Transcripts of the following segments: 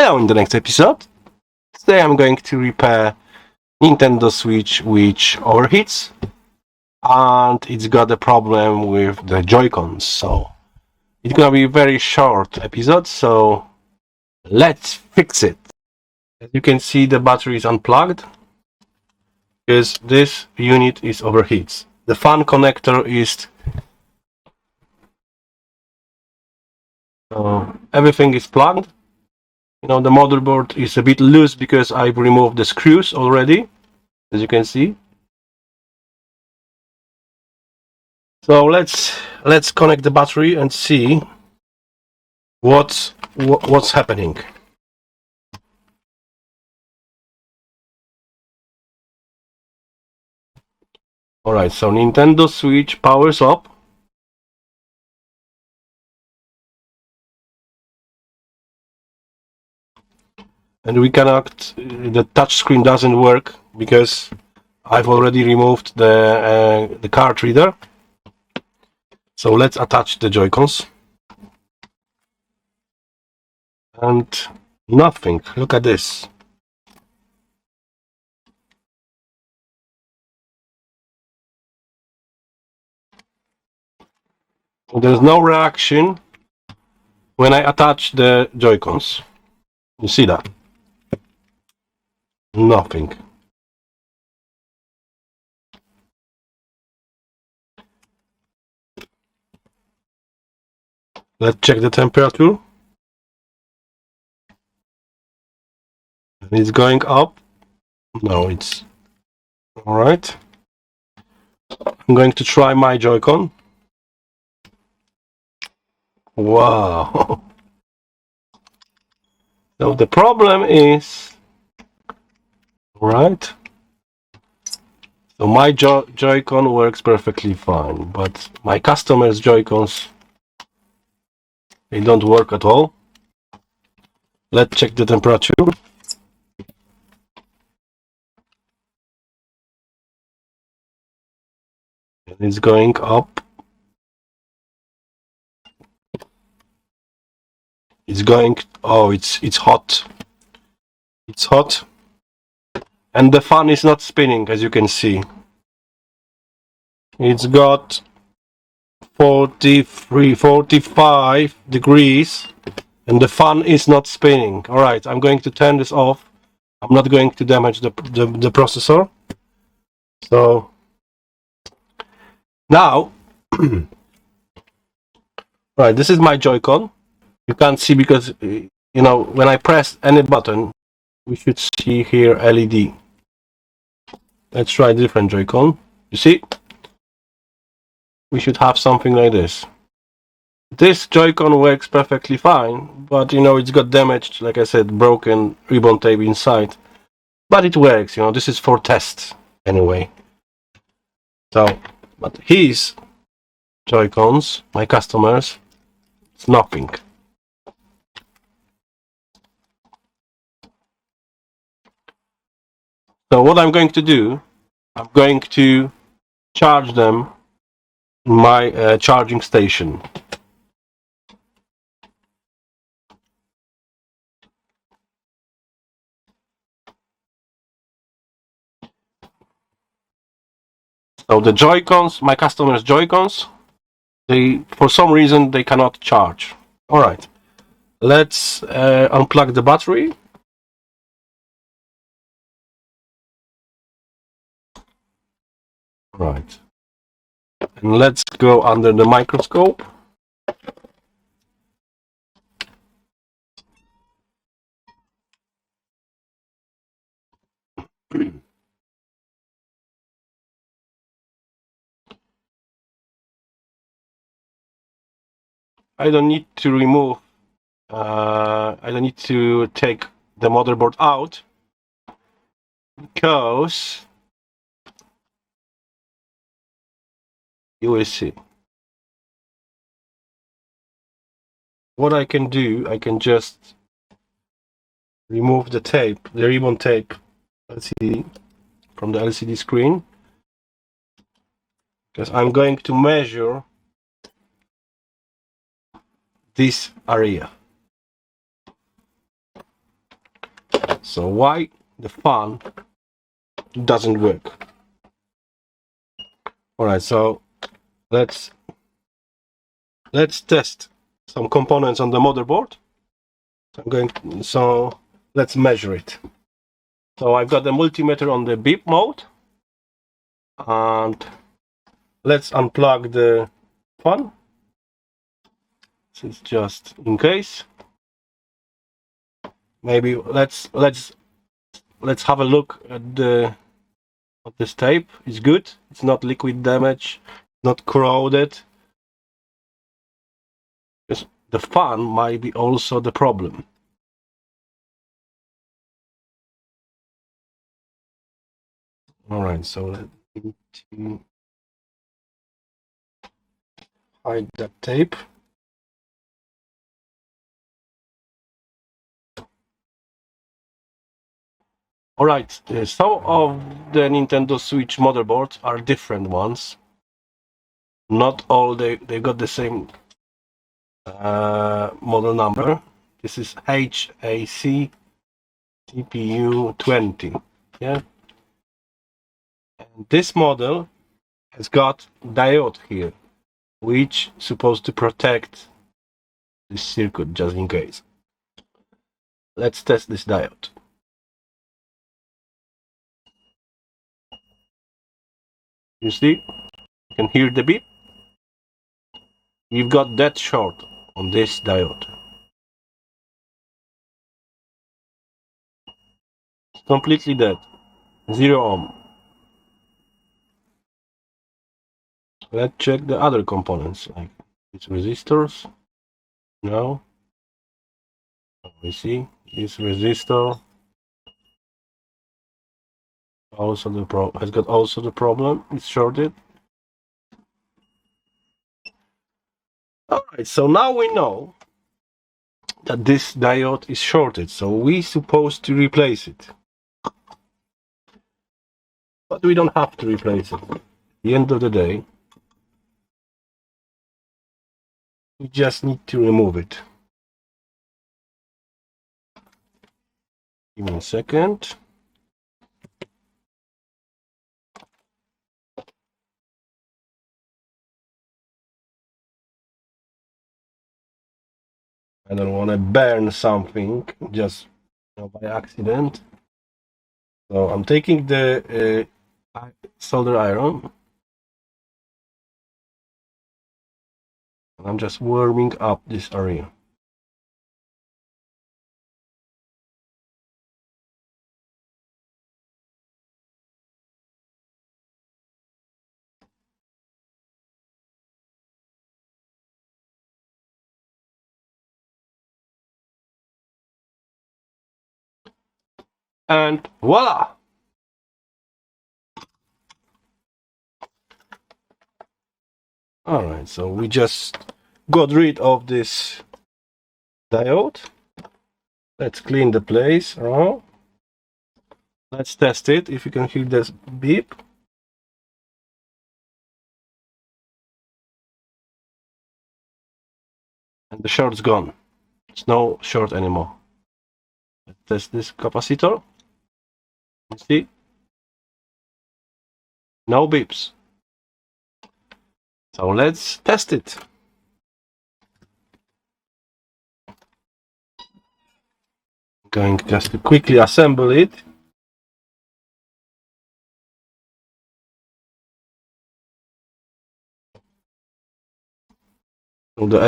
Hello in the next episode. Today I'm going to repair Nintendo Switch which overheats and it's got a problem with the joycons, so it's gonna be a very short episode, so let's fix it. As you can see, the battery is unplugged because this unit is overheats. The fan connector is everything is plugged. The motherboard is a bit loose because I've removed the screws already, as you can see. So let's connect the battery and see what's happening. Alright, so Nintendo Switch powers up. And we cannot, the touch screen doesn't work because I've already removed the card reader. So let's attach the joycons. And nothing. Look at this. There's no reaction when I attach the joycons. You see that? Nothing. Let's check the temperature. It's going up. No, it's alright. I'm going to try my Joy-Con. Wow. So the problem is, right? So my Joy-Con works perfectly fine, but my customer's Joy-Cons, they don't work at all. Let's check the temperature. It's going up. It's going, oh, it's hot. It's hot. And the fan is not spinning, as you can see. It's got 43, 45 degrees, and the fan is not spinning. Alright, I'm going to turn this off. I'm not going to damage the processor. So, now, right, this is my Joy-Con. You can't see because, when I press any button, we should see here LED. Let's try a different Joy-Con. You see? We should have something like this. This Joy-Con works perfectly fine, but it's got damaged, like I said, broken ribbon tape inside. But it works, this is for tests anyway. So, but his Joy-Cons, my customers, it's nothing. So what I'm going to do, I'm going to charge them in my charging station. So the Joy-Cons, my customers' Joy-Cons, for some reason they cannot charge. Alright, let's unplug the battery. Right. And let's go under the microscope. I don't need to remove, I don't need to take the motherboard out because you will see. What I can do, I can just remove the tape, the ribbon tape LCD from the LCD screen, because I'm going to measure this area. So why the fan doesn't work? All right, so let's test some components on the motherboard. So let's measure it. So I've got the multimeter on the beep mode, and let's unplug the fan. This is just in case. Maybe let's have a look at this tape. It's good. It's not liquid damage, not corroded. The fan might be also the problem. All right, so let me hide that tape. All right, some of the Nintendo Switch motherboards are different ones. Not all they got the same model number. This is HAC CPU 20. Yeah, and this model has got diode here, which is supposed to protect this circuit just in case. Let's test this diode. You see, you can hear the beep. We've got dead short on this diode. It's completely dead. 0 ohm. Let's check the other components, like these resistors. No. We see this resistor also has got also the problem. It's shorted. All right, so now we know that this diode is shorted, so we're supposed to replace it. But we don't have to replace it. At the end of the day, we just need to remove it. Give me a second. I don't want to burn something just by accident. So I'm taking the solder iron. I'm just warming up this area. And voila! Alright, so we just got rid of this diode. Let's clean the place. Let's test it, if you can hear this beep. And the short's gone. It's no short anymore. Let's test this capacitor. You see? No beeps. So let's test it. Going just to quickly assemble it. So the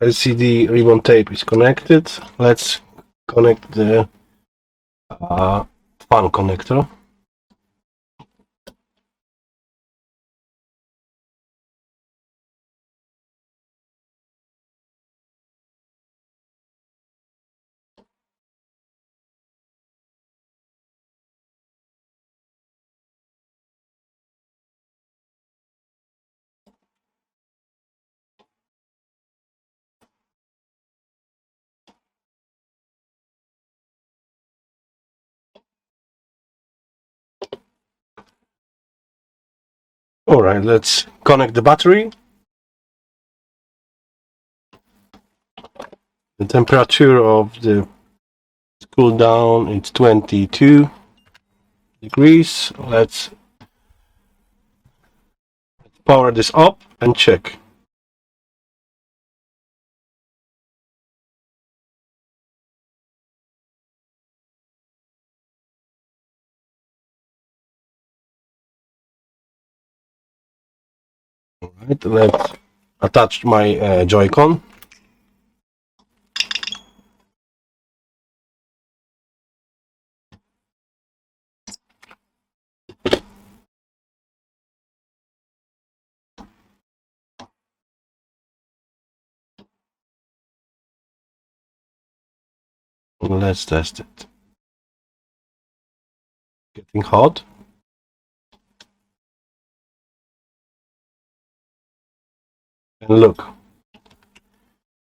LCD ribbon tape is connected. Let's connect the fan connector. All right, let's connect the battery. The temperature of the Cool down, it's 22 degrees. Let's power this up and check. All right, let's attach my Joy-Con. Let's test it. Getting hot. And look,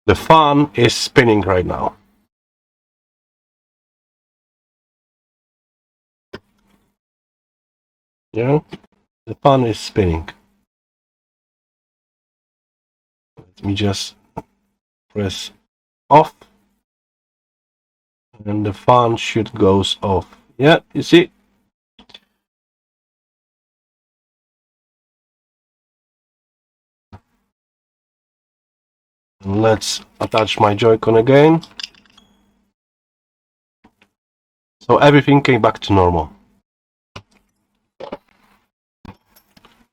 the fan is spinning right now. Yeah, the fan is spinning. Let me just press off, and the fan should goes off. Yeah, you see. Let's attach my Joy-Con again. So everything came back to normal.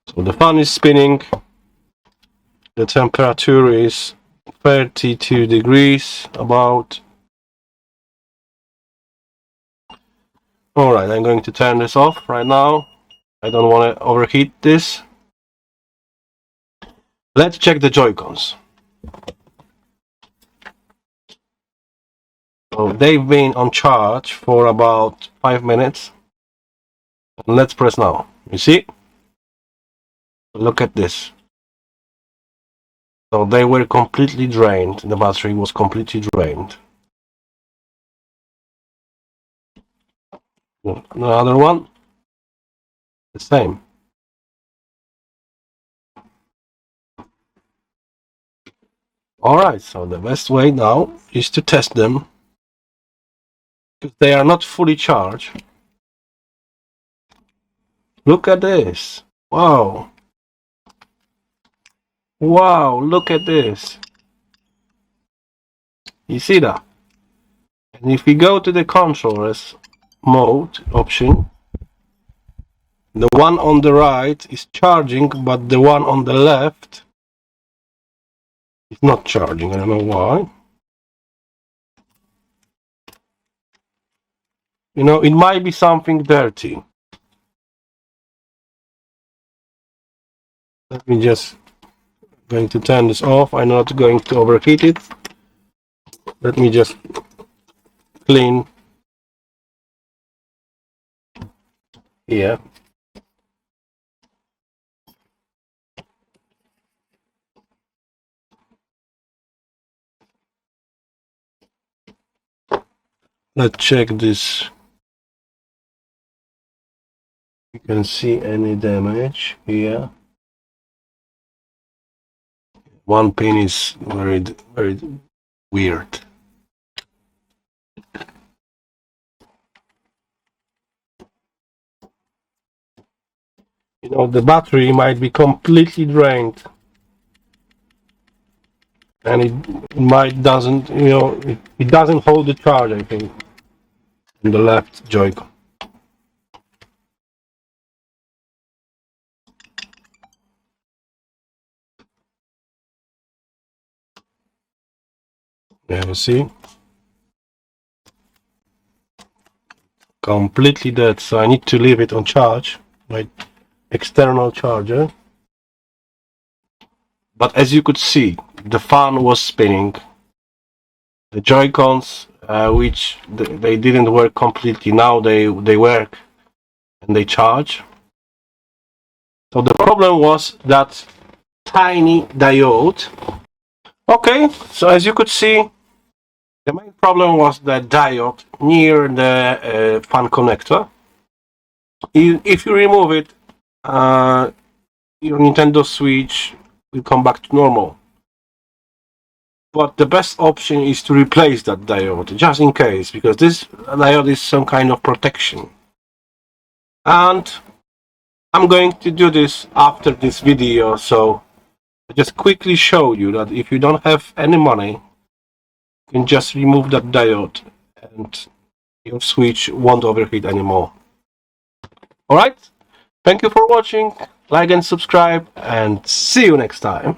So the fan is spinning. The temperature is 32 degrees about. Alright, I'm going to turn this off right now. I don't want to overheat this. Let's check the Joy-Cons. So they've been on charge for about 5 minutes. Let's press now. You see? Look at this. So they were completely drained. The battery was completely drained. Another one. The same. Alright, so the best way now is to test them. Because they are not fully charged. Look at this. Wow. Wow, look at this. You see that? And if we go to the controllers mode option, the one on the right is charging, but the one on the left is not charging. I don't know why. You know, it might be something dirty. Let me just going to turn this off. I'm not going to overheat it. Let me just clean here. Let's check this. You can see any damage here. One pin is very weird. You know, the battery might be completely drained, and it might doesn't, you know, it doesn't hold the charge, I think, in the left Joy-Con. Yeah, you see, completely dead. So I need to leave it on charge, my external charger. But as you could see, the fan was spinning. The Joy-Cons, which they didn't work completely, now they work and they charge. So the problem was that tiny diode. Okay, so as you could see, the main problem was the diode near the fan connector. If you remove it, your Nintendo Switch will come back to normal. but the best option is to replace that diode, just in case, because this diode is some kind of protection. And I'm going to do this after this video, so I just quickly show you that if you don't have any money, you can just remove that diode and your switch won't overheat anymore. Alright, thank you for watching, like and subscribe, and see you next time.